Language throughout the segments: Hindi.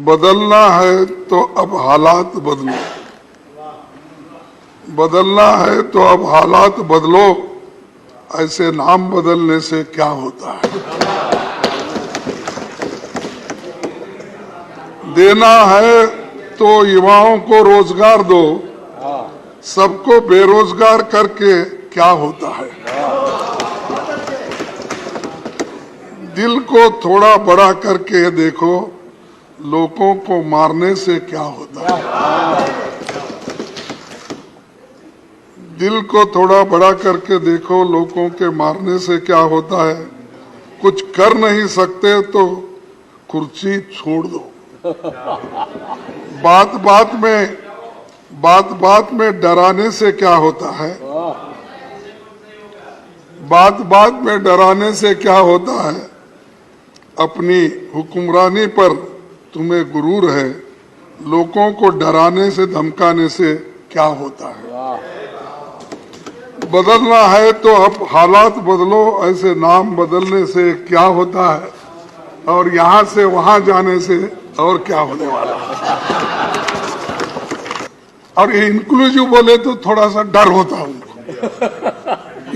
बदलना है तो अब हालात बदलो, बदलना है तो अब हालात बदलो, ऐसे नाम बदलने से क्या होता है। देना है तो युवाओं को रोजगार दो, सबको बेरोजगार करके क्या होता है। दिल को थोड़ा बड़ा करके देखो, लोगों को मारने से क्या होता है। दिल को थोड़ा बड़ा करके देखो, लोगों के मारने से क्या होता है। कुछ कर नहीं सकते तो कुर्सी छोड़ दो। बात बात में डराने से क्या होता है। बात बात में डराने से क्या होता है। अपनी हुक्मरानी पर तुम्हें गुरूर है, लोगों को डराने से धमकाने से क्या होता है। बदलना है तो अब हालात बदलो, ऐसे नाम बदलने से क्या होता है। और यहाँ से वहाँ जाने से और क्या होने वाला है। और ये इंक्लूसिव बोले तो थोड़ा सा डर होता है उनको।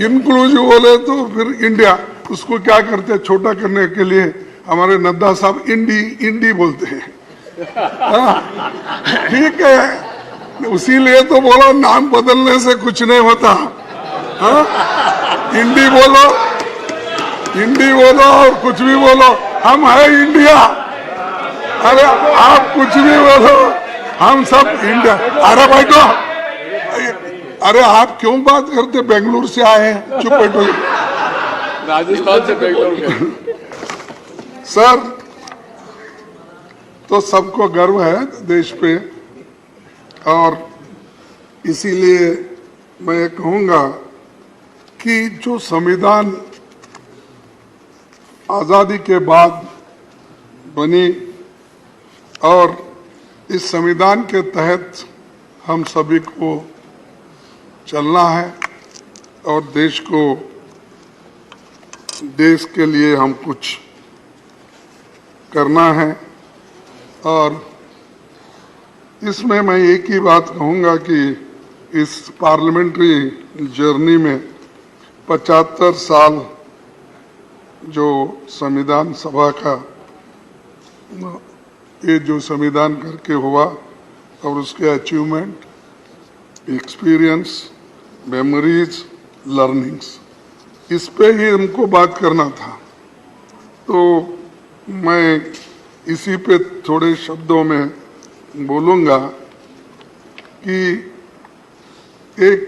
इंक्लूसिव बोले तो फिर इंडिया, उसको क्या करते हैं छोटा करने के लिए हमारे नड्डा साहब इंडी बोलते हैं। ठीक है, उसीलिए तो बोला नाम बदलने से कुछ नहीं होता। इंडी बोलो और कुछ भी बोलो, हम है इंडिया। अरे आप कुछ भी बोलो, हम सब इंडिया। अरे भाई को, अरे आप क्यों बात करते, बेंगलुरु से आए हैं, चुप बैठो। राजस्थान से बेंगलुरु। सर, तो सबको गर्व है देश पे, और इसीलिए मैं कहूंगा कि जो संविधान आजादी के बाद बनी और इस संविधान के तहत हम सभी को चलना है और देश के लिए हम कुछ करना है। और इसमें मैं एक ही बात कहूंगा कि इस पार्लियामेंट्री जर्नी में 75 साल जो संविधान सभा का ये जो संविधान करके हुआ और उसके अचीवमेंट, एक्सपीरियंस, मेमोरीज, लर्निंग्स, इस पे ही हमको बात करना था। तो मैं इसी पे थोड़े शब्दों में बोलूँगा कि एक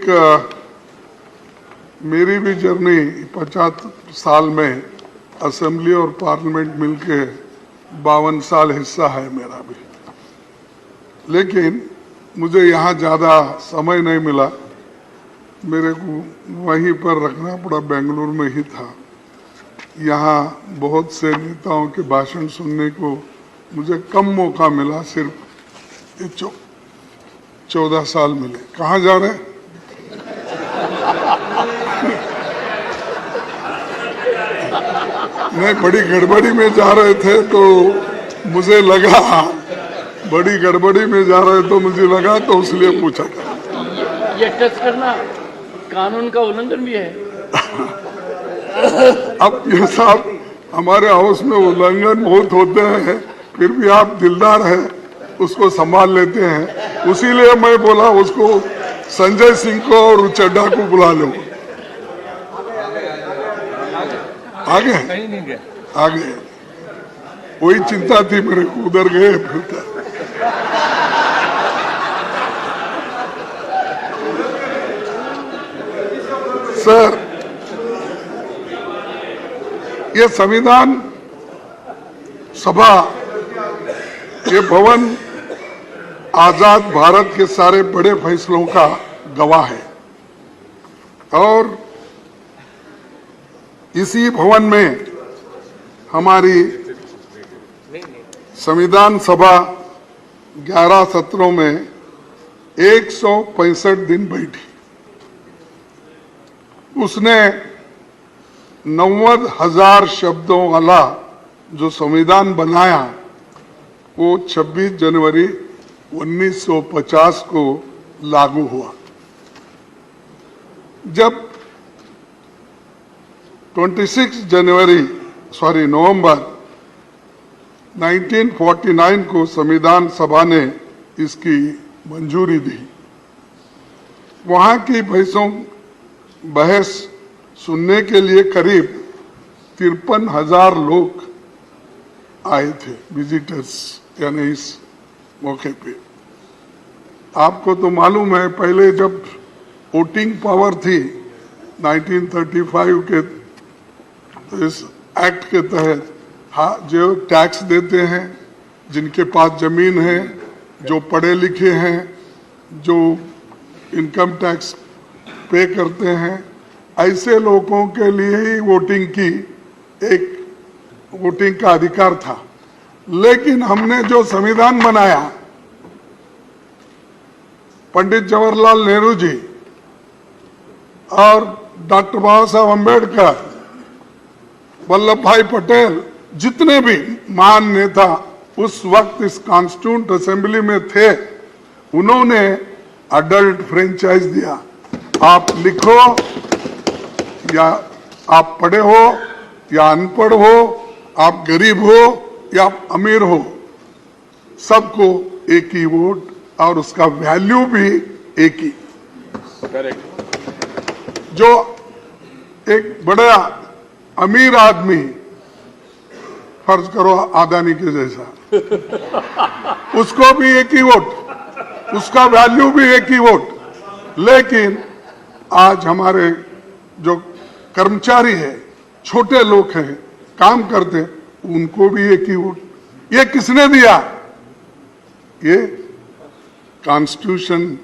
मेरी भी जर्नी 50 साल में असेंबली और पार्लियामेंट मिलके 52 साल हिस्सा है मेरा भी, लेकिन मुझे यहाँ ज़्यादा समय नहीं मिला, मेरे को वहीं पर रखना पड़ा, बेंगलुरु में ही था। यहाँ बहुत से नेताओं के भाषण सुनने को मुझे कम मौका मिला, सिर्फ 14 साल मिले। कहाँ जा रहे हैं? नहीं, बड़ी गड़बड़ी में जा रहे थे तो मुझे लगा, बड़ी गड़बड़ी में जा रहे तो मुझे लगा, तो इसलिए पूछा। ये टच करना कानून का उल्लंघन भी है। अब ये साहब, हमारे हाउस में उल्लंघन बहुत होते हैं, फिर भी आप दिलदार हैं, उसको संभाल लेते हैं। उसीलिए मैं बोला उसको, संजय सिंह को और चड्ढा को बुला लो। आगे वही चिंता थी मेरे को, उधर गए फिर। सर, ये संविधान सभा, ये भवन आजाद भारत के सारे बड़े फैसलों का गवाह है। और इसी भवन में हमारी संविधान सभा 11 सत्रों में 165 दिन बैठी। उसने 90,000 शब्दों वाला जो संविधान बनाया, वो 26 जनवरी 1950 को लागू हुआ। जब 26 नवंबर 1949 को संविधान सभा ने इसकी मंजूरी दी। वहां की बहस सुनने के लिए करीब 53,000 लोग आए थे, विजिटर्स, यानी इस मौके पे। आपको तो मालूम है, पहले जब वोटिंग पावर थी 1935 के, तो इस एक्ट के तहत जो टैक्स देते हैं, जिनके पास जमीन है, जो पढ़े लिखे हैं, जो इनकम टैक्स पे करते हैं, ऐसे लोगों के लिए ही वोटिंग का अधिकार था। लेकिन हमने जो संविधान बनाया, पंडित जवाहरलाल नेहरू जी और डॉक्टर बाबा साहब अम्बेडकर, वल्लभ भाई पटेल, जितने भी महान नेता उस वक्त इस कॉन्स्टिट्यूंट असेंबली में थे, उन्होंने अडल्ट फ्रेंचाइज दिया। आप लिखो या आप पढ़े हो या अनपढ़ हो, आप गरीब हो या अमीर हो, सबको एक ही वोट और उसका वैल्यू भी एक ही। करेक्ट। जो एक बड़ा अमीर आदमी, फर्ज करो अदानी के जैसा, उसको भी एक ही वोट, उसका वैल्यू भी एक ही वोट। लेकिन आज हमारे जो कर्मचारी है, छोटे लोग हैं, काम करते, उनको भी एक ही वोट। ये किसने दिया? ये कॉन्स्टिट्यूशन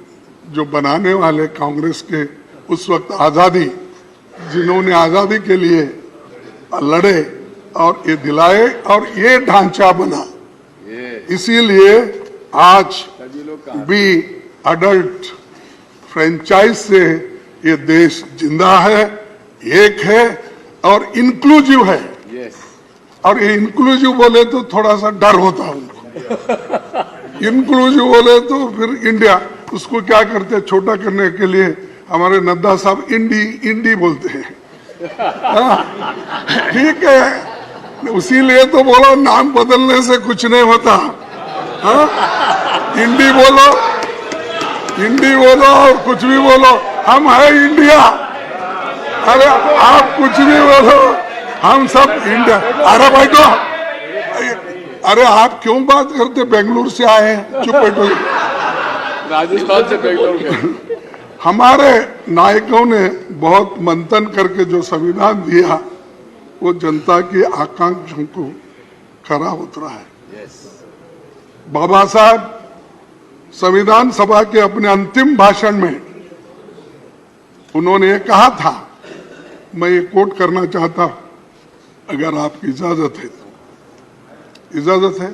जो बनाने वाले कांग्रेस के उस वक्त आजादी, जिन्होंने आजादी के लिए लड़े और ये दिलाए और ये ढांचा बना। इसीलिए आज भी अडल्ट फ्रेंचाइज से ये देश जिंदा है, एक है और इंक्लूसिव है। और ये इंक्लूसिव बोले तो थोड़ा सा डर होता है उनको। इंक्लूसिव बोले तो फिर इंडिया, उसको क्या करते हैं छोटा करने के लिए, हमारे नड्डा साहब इंडी बोलते हैं। ठीक है, उसीलिए तो बोलो नाम बदलने से कुछ नहीं होता। इंडी बोलो और कुछ भी बोलो, हम है इंडिया। अरे आप कुछ भी बोलो, हम सब इंडिया। अरे भाई तो, अरे आप क्यों बात करते? बेंगलुरु से आए हैं, चुप बैठो। राजस्थान से बेंगलुरु। हमारे नायकों ने बहुत मंथन करके जो संविधान दिया, वो जनता की आकांक्षाओं को खरा उतरा है। बाबा साहब संविधान सभा के अपने अंतिम भाषण में उन्होंने ये कहा था, मैं ये कोट करना चाहता हूं, अगर आपकी इजाजत है तो। इजाजत है?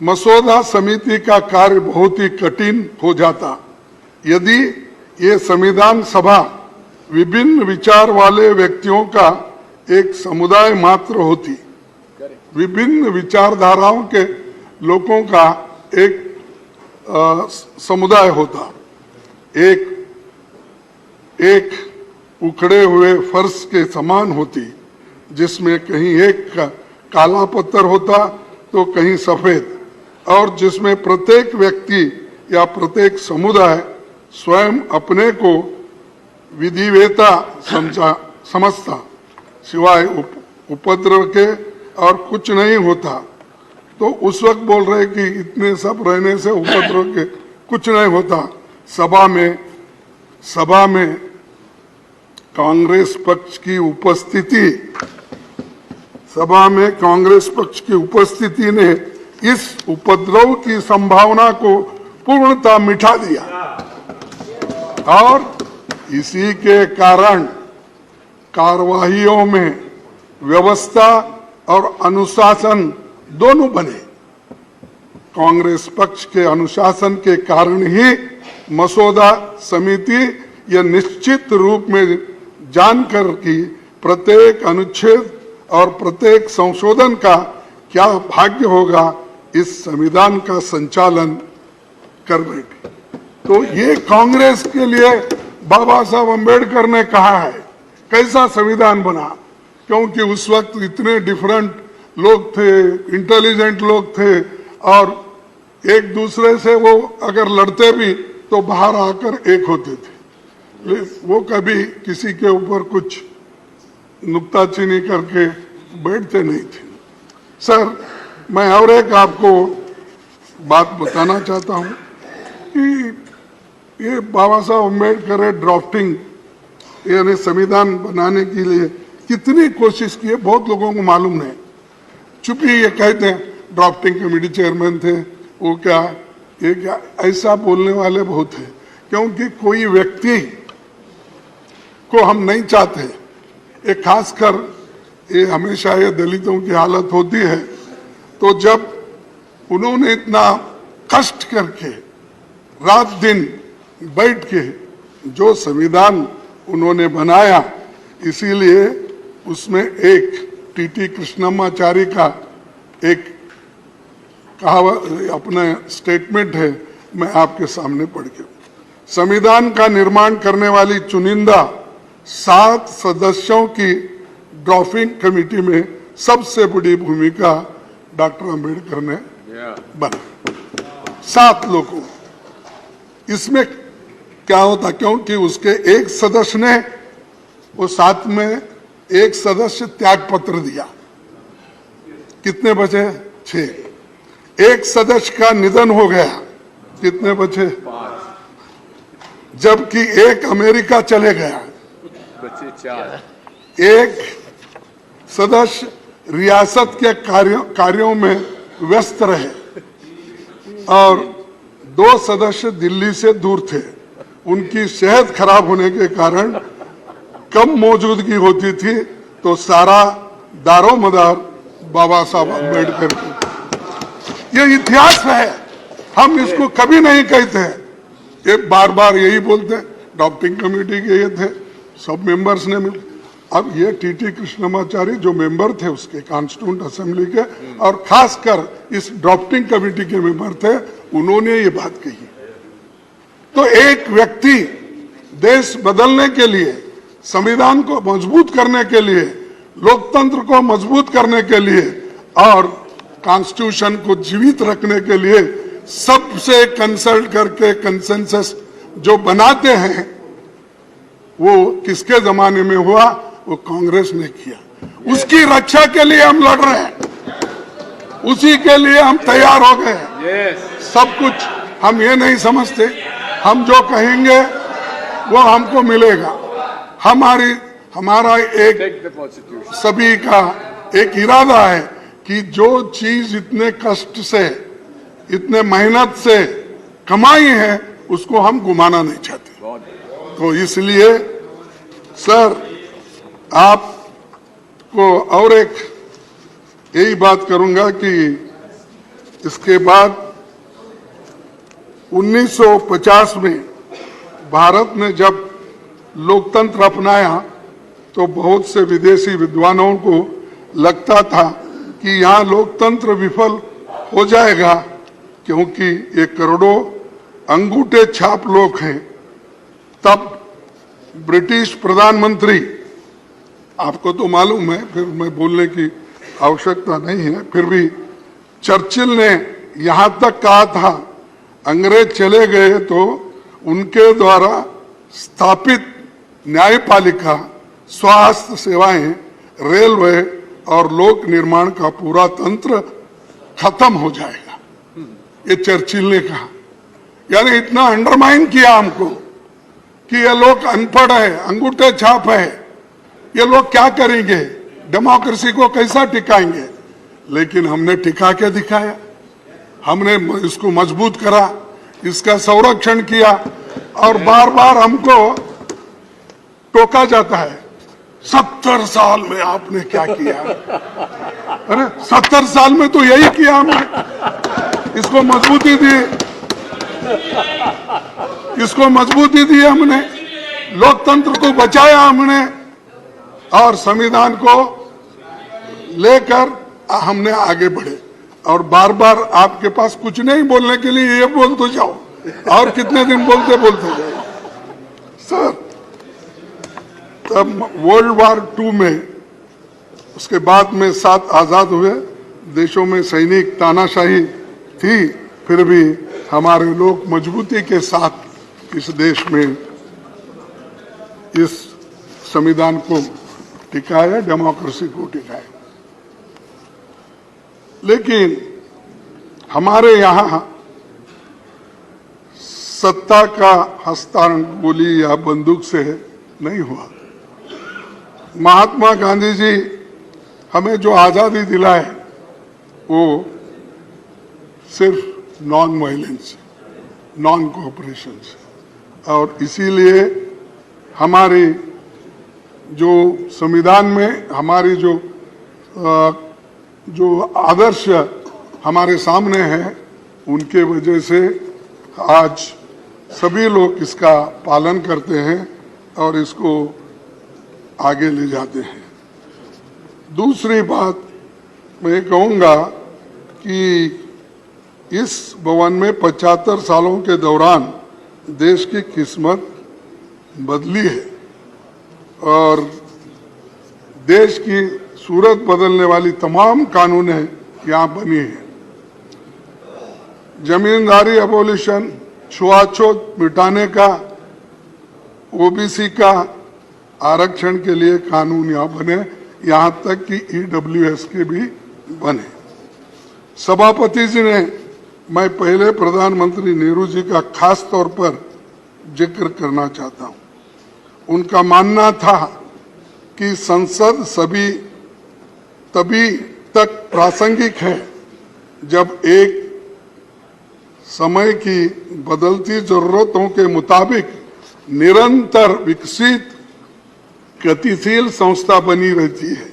मसौदा समिति का कार्य बहुत ही कठिन हो जाता यदि ये संविधान सभा विभिन्न विचार वाले व्यक्तियों का एक समुदाय मात्र होती। विभिन्न विचारधाराओं के लोगों का एक समुदाय होता। एक उखड़े हुए फर्श के समान होती, जिसमें कहीं एक काला पत्थर होता तो कहीं सफेद, और जिसमें प्रत्येक व्यक्ति या प्रत्येक समुदाय स्वयं अपने को विधिवेता समझता, सिवाय उपद्रव के और कुछ नहीं होता। तो उस वक्त बोल रहे कि इतने सब रहने से उपद्रव के कुछ नहीं होता। सभा में कांग्रेस पक्ष की उपस्थिति ने इस उपद्रव की संभावना को पूर्णतः मिटा दिया, और इसी के कारण कार्यवाहियों में व्यवस्था और अनुशासन दोनों बने। कांग्रेस पक्ष के अनुशासन के कारण ही मसौदा समिति यह निश्चित रूप में जानकर कि प्रत्येक अनुच्छेद और प्रत्येक संशोधन का क्या भाग्य होगा इस संविधान का संचालन करने की। तो ये कांग्रेस के लिए बाबा साहब अम्बेडकर ने कहा है कैसा संविधान बना, क्योंकि उस वक्त इतने डिफरेंट लोग थे, इंटेलिजेंट लोग थे, और एक दूसरे से वो अगर लड़ते भी तो बाहर आकर एक होते थे। वो कभी किसी के ऊपर कुछ नुक्ताचीनी करके बैठते नहीं थे। सर, मैं और एक आपको बात बताना चाहता हूं कि ये बाबा साहब अम्बेडकर ड्राफ्टिंग यानी संविधान बनाने के लिए कितनी कोशिश की है बहुत लोगों को मालूम नहीं। चूंकि ये कहते हैं ड्राफ्टिंग कमेटी चेयरमैन थे, वो क्या ये क्या, ऐसा बोलने वाले बहुत हैं, क्योंकि कोई व्यक्ति को हम नहीं चाहते। ये खासकर ये हमेशा ये दलितों की हालत होती है, तो जब उन्होंने इतना कष्ट करके रात दिन बैठ के जो संविधान उन्होंने बनाया, इसीलिए उसमें एक टीटी कृष्णमाचारी का एक कहावत अपना स्टेटमेंट है, मैं आपके सामने पढ़ के। संविधान का निर्माण करने वाली चुनिंदा 7 सदस्यों की ड्राफ्टिंग कमेटी में सबसे बड़ी भूमिका डॉक्टर अंबेडकर ने बना। 7 लोगों, इसमें क्या होता, क्योंकि उसके एक सदस्य ने वो 7 में एक सदस्य त्याग पत्र दिया, कितने बचे? 6। एक सदस्य का निधन हो गया, कितने बचे? 5। जबकि एक अमेरिका चले गया, बचे 4। एक सदस्य रियासत के कार्यों में व्यस्त रहे और 2 सदस्य दिल्ली से दूर थे। उनकी सेहत खराब होने के कारण कम मौजूदगी होती थी, तो सारा दारोमदार बाबा साहब अम्बेडकर की। ये इतिहास है, हम इसको कभी नहीं कहते हैं, ये बार बार यही बोलते हैं। ड्राफ्टिंग कमेटी के ये थे, सब मेंबर्स ने मिल, अब ये टीटी कृष्णमाचारी जो मेंबर थे उसके कॉन्स्टिट्यूंट असेंबली के, और खासकर इस ड्राफ्टिंग कमेटी के मेंबर थे, उन्होंने ये बात कही। तो एक व्यक्ति देश बदलने के लिए, संविधान को मजबूत करने के लिए, लोकतंत्र को मजबूत करने के लिए और कॉन्स्टिट्यूशन को जीवित रखने के लिए सबसे कंसल्ट करके कंसेंसस जो बनाते हैं, वो किसके जमाने में हुआ? वो कांग्रेस ने किया। उसकी रक्षा के लिए हम लड़ रहे हैं, उसी के लिए हम तैयार हो गए। सब कुछ हम ये नहीं समझते, हम जो कहेंगे वो हमको मिलेगा। हमारा एक सभी का एक इरादा है कि जो चीज इतने कष्ट से, इतने मेहनत से कमाई है, उसको हम गुमाना नहीं चाहते। तो इसलिए सर, आपको और एक यही बात करूंगा कि इसके बाद 1950 में भारत ने जब लोकतंत्र अपनाया, तो बहुत से विदेशी विद्वानों को लगता था कि यहाँ लोकतंत्र विफल हो जाएगा, क्योंकि ये करोड़ों अंगूठे छाप लोग हैं। तब ब्रिटिश प्रधानमंत्री, आपको तो मालूम है, फिर मैं बोलने की आवश्यकता नहीं है, फिर भी चर्चिल ने यहाँ तक कहा था, अंग्रेज चले गए तो उनके द्वारा स्थापित न्यायपालिका, स्वास्थ्य सेवाएं, रेलवे और लोक निर्माण का पूरा तंत्र खत्म हो जाएगा, ये चर्चिल ने कहा। यानी इतना अंडरमाइन किया हमको कि ये लोग अनपढ़ है, अंगूठे छाप है, ये लोग क्या करेंगे, डेमोक्रेसी को कैसा टिकाएंगे। लेकिन हमने टिका के दिखाया, हमने इसको मजबूत करा, इसका संरक्षण किया। और बार बार हमको टोका जाता है, 70 साल में आपने क्या किया? अरे 70 साल में तो यही किया हमने, इसको मजबूती दी, इसको मजबूती दी हमने, लोकतंत्र को बचाया हमने और संविधान को लेकर हमने आगे बढ़े। और बार बार आपके पास कुछ नहीं बोलने के लिए ये बोल तो जाओ, और कितने दिन बोलते बोलते जाओ। सर, तब वर्ल्ड वार 2 में, उसके बाद में 7 आजाद हुए देशों में सैनिक तानाशाही थी, फिर भी हमारे लोग मजबूती के साथ इस देश में इस संविधान को टिकाया, डेमोक्रेसी को टिकाया। लेकिन हमारे यहाँ सत्ता का हस्तांतरण गोली या बंदूक से नहीं हुआ। महात्मा गांधी जी हमें जो आजादी दिलाए वो सिर्फ नॉन वायलेंस, नॉन कोऑपरेशन से, और इसीलिए हमारी जो संविधान में हमारी जो आदर्श हमारे सामने हैं, उनके वजह से आज सभी लोग इसका पालन करते हैं और इसको आगे ले जाते हैं। दूसरी बात मैं कहूँगा कि इस भवन में 75 सालों के दौरान देश की किस्मत बदली है और देश की सूरत बदलने वाली तमाम कानूनें यहाँ बनी हैं। जमींदारी अबोलिशन, छुआछूत मिटाने का, ओबीसी का आरक्षण के लिए कानून यहाँ बने, यहाँ तक कि ईडब्ल्यूएस के भी बने। सभापति जी ने, मैं पहले प्रधानमंत्री नेहरू जी का खास तौर पर जिक्र करना चाहता हूँ। उनका मानना था कि संसद तभी तक प्रासंगिक है जब एक समय की बदलती जरूरतों के मुताबिक निरंतर विकसित गतिशील संस्था बनी रहती है।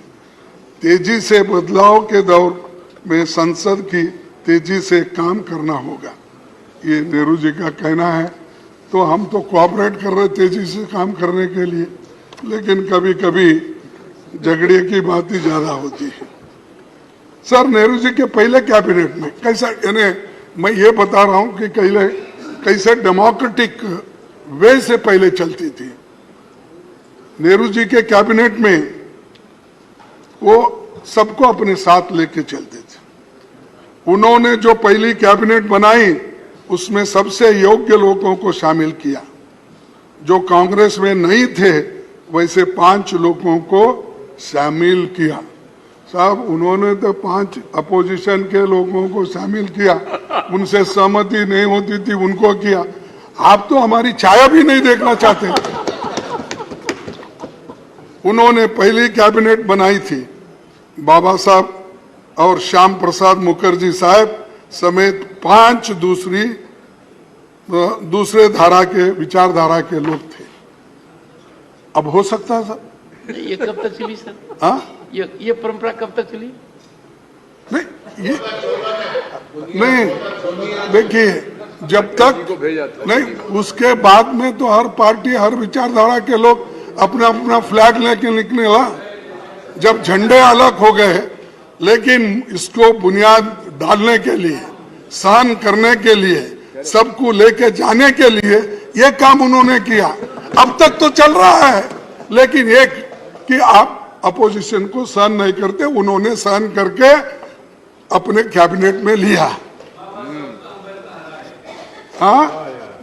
तेजी से बदलाव के दौर में संसद की तेजी से काम करना होगा, ये नेहरू जी का कहना है। तो हम तो कोऑपरेट कर रहे तेजी से काम करने के लिए, लेकिन कभी कभी झगड़े की बात ही ज्यादा होती है। सर, नेहरू जी के पहले कैबिनेट में कैसा, यानी मैं ये बता रहा हूं कि कैसे डेमोक्रेटिक वे से पहले चलती थी। नेहरू जी के कैबिनेट में वो सबको अपने साथ लेके चलते थे। उन्होंने जो पहली कैबिनेट बनाई उसमें सबसे योग्य लोगों को शामिल किया। जो कांग्रेस में नहीं थे वैसे 5 लोगों को शामिल किया। साहब, उन्होंने तो 5 अपोजिशन के लोगों को शामिल किया, उनसे सहमति नहीं होती थी उनको किया। आप तो हमारी छाया भी नहीं देखना चाहते। उन्होंने पहली कैबिनेट बनाई थी बाबा साहब और श्याम प्रसाद मुखर्जी साहब समेत 5 दूसरे धारा के विचारधारा के लोग थे। अब हो सकता है सर, ये कब तक चली सर? हाँ, ये परंपरा कब तक चली? नहीं, देखिए, जब तक नहीं, उसके बाद में तो हर पार्टी, हर विचारधारा के लोग अपना अपना फ्लैग लेके निकले। जब झंडे अलग हो गए, लेकिन इसको बुनियाद डालने के लिए, सहन करने के लिए, सबको लेके जाने के लिए ये काम उन्होंने किया। अब तक तो चल रहा है, लेकिन एक कि आप अपोजिशन को सहन नहीं करते, उन्होंने सहन करके अपने कैबिनेट में लिया। हाँ,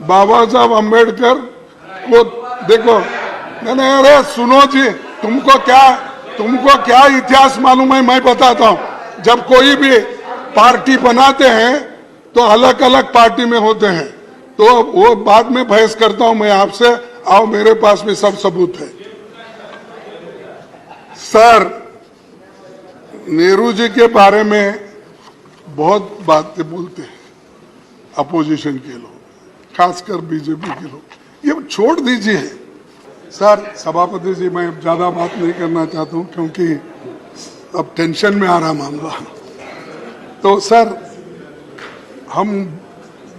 बाबा साहब अम्बेडकर को देखो, नहीं, अरे सुनो जी, तुमको क्या इतिहास मालूम है, मैं बताता हूँ। जब कोई भी पार्टी बनाते हैं तो अलग अलग पार्टी में होते हैं, तो वो बाद में बहस करता हूं मैं आपसे, आओ मेरे पास भी सब सबूत है। सर, नेहरू जी के बारे में बहुत बातें बोलते हैं अपोजिशन के लोग, खासकर बीजेपी के लोग। ये छोड़ दीजिए सर। सभापति जी, मैं ज्यादा बात नहीं करना चाहता हूं क्योंकि अब टेंशन में आ रहा मामला। तो सर, हम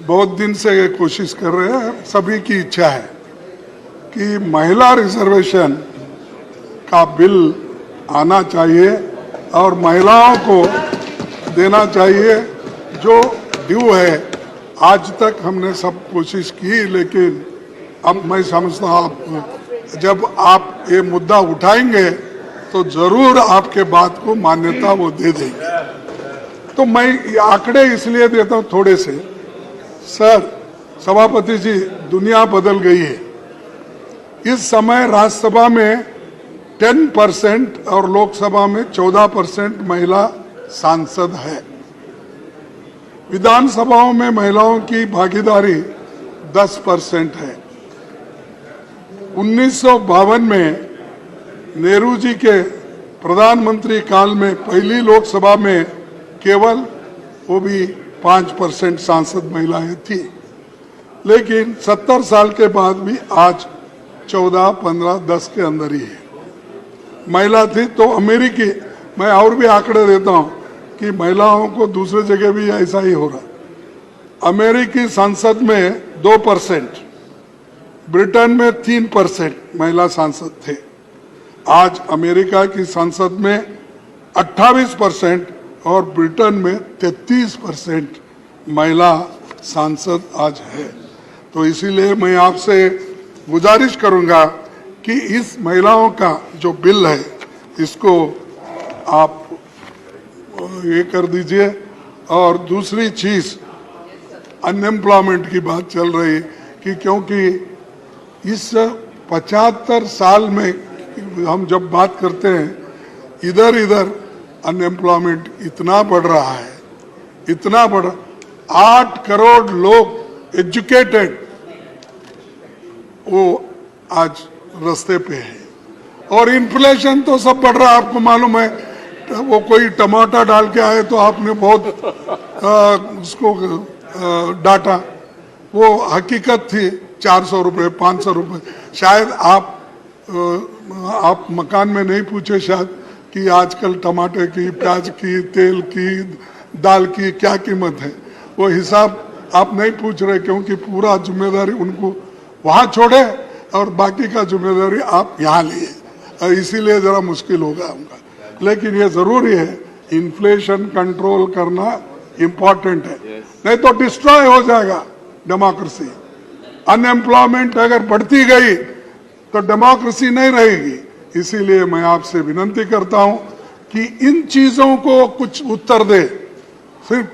बहुत दिन से ये कोशिश कर रहे हैं, सभी की इच्छा है कि महिला रिजर्वेशन का बिल आना चाहिए और महिलाओं को देना चाहिए जो ड्यू है। आज तक हमने सब कोशिश की, लेकिन अब मैं समझता हूँ जब आप ये मुद्दा उठाएंगे तो जरूर आपके बात को मान्यता वो दे देंगे। तो मैं ये आंकड़े इसलिए देता हूँ थोड़े से। सर, सभापति जी, दुनिया बदल गई है। इस समय राज्यसभा में 10% और लोकसभा में 14% महिला सांसद है। विधानसभाओं में महिलाओं की भागीदारी 10% है। 1952 में नेहरू जी के प्रधानमंत्री काल में पहली लोकसभा में केवल वो भी 5% सांसद महिलाएं थी, लेकिन 70 साल के बाद भी आज 14, 15, 10 के अंदर ही है महिला थी। तो अमेरिकी, मैं और भी आंकड़े देता हूं कि महिलाओं को दूसरे जगह भी ऐसा ही हो रहा। अमेरिकी संसद में 2%, ब्रिटेन में 3% महिला सांसद थे। आज अमेरिका की संसद में 28% और ब्रिटेन में 33% महिला सांसद आज है। तो इसीलिए मैं आपसे गुजारिश करूंगा कि इस महिलाओं का जो बिल है इसको आप ये कर दीजिए। और दूसरी चीज, अनएम्प्लॉयमेंट की बात चल रही कि क्योंकि इस 75 साल में हम जब बात करते हैं, इधर इधर अनएम्प्लॉयमेंट इतना बढ़ रहा है, इतना बढ़, 8 करोड़ लोग एजुकेटेड वो आज रास्ते पे है। और इन्फ्लेशन तो सब बढ़ रहा है, आपको मालूम है। वो कोई टमाटर डाल के आए तो आपने बहुत उसको डांटा। वो हकीकत थी 400 रुपये, 500 रुपये। शायद आप मकान में नहीं पूछे शायद कि आजकल टमाटर की, प्याज की, तेल की, दाल की क्या कीमत है। वो हिसाब आप नहीं पूछ रहे, क्योंकि पूरा जिम्मेदारी उनको वहां छोड़े और बाकी का जिम्मेदारी आप यहाँ लिए, और इसीलिए जरा मुश्किल होगा उनका। लेकिन ये जरूरी है, इन्फ्लेशन कंट्रोल करना इम्पोर्टेंट है, नहीं तो डिस्ट्रॉय हो जाएगा डेमोक्रेसी। अनएम्प्लॉयमेंट अगर बढ़ती गई तो डेमोक्रेसी नहीं रहेगी। इसीलिए मैं आपसे विनती करता हूं कि इन चीजों को कुछ उत्तर दे। सिर्फ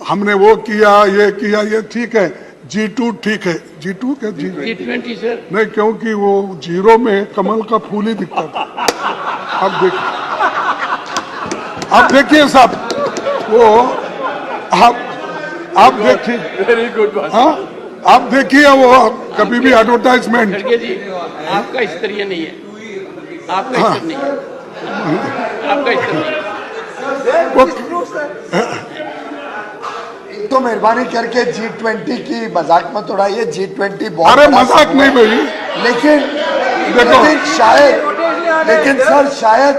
हमने वो किया, ये किया, ये ठीक है। G2 ठीक है, G2 क्या G20 सर नहीं, क्योंकि वो जीरो में कमल का फूल ही दिखता था। अब देखिए साहब, वो आप देखिए, वेरी गुड। हाँ, आप देखिए वो कभी भी एडवर्टाइजमेंट। खड़गे जी, आपका स्तरीय नहीं है, आपका हाँ। स्तर नहीं है, आपका स्तर नहीं है। तो मेहरबानी करके G20 की मजाक मत उड़ाइए। G20 बहुत अरे बड़ा मजाक समूह नहीं है। भाई, लेकिन सर शायद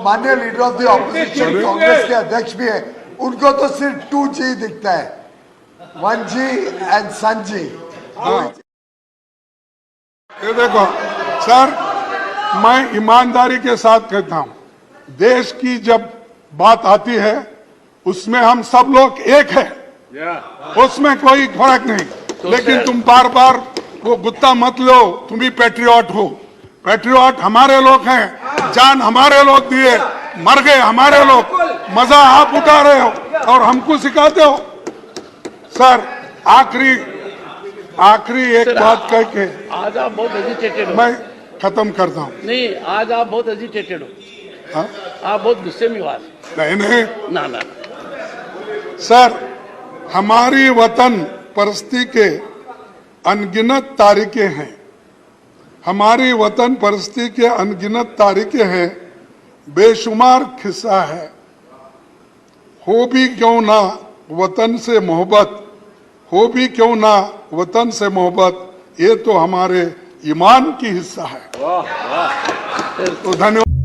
माननीय leader of the opposition Congress के अध्यक्ष भी है, उनको तो सिर्फ 2G दिखता है, 1G एंड सन जी। ये देखो सर, मैं ईमानदारी के साथ कहता हूं, देश की जब बात आती है उसमें हम सब लोग एक है, उसमें कोई फर्क नहीं। लेकिन तुम बार बार वो गुत्ता मत लो, तुम भी पैट्रियट हो। पैट्रियट हमारे लोग हैं, जान हमारे लोग दिए, मर गए हमारे लोग, मजा आप उठा रहे हो और हमको सिखाते हो। सर आखिरी एक बात कह के आज आप बहुत एजिटेटेड हो। मैं खत्म करता हूँ। नहीं, आज आप बहुत एजिटेटेड हो। हाँ? आप बहुत गुस्से में हो आज। नहीं ना सर, हमारी वतन परस्ती के अनगिनत तारीखें हैं, हमारी वतन परस्ती के अनगिनत तारीखें हैं, बेशुमार किस्सा है। हो भी क्यों ना वतन से मोहब्बत, हो भी क्यों ना वतन से मोहब्बत, ये तो हमारे ईमान की हिस्सा है। तो धन्यवाद।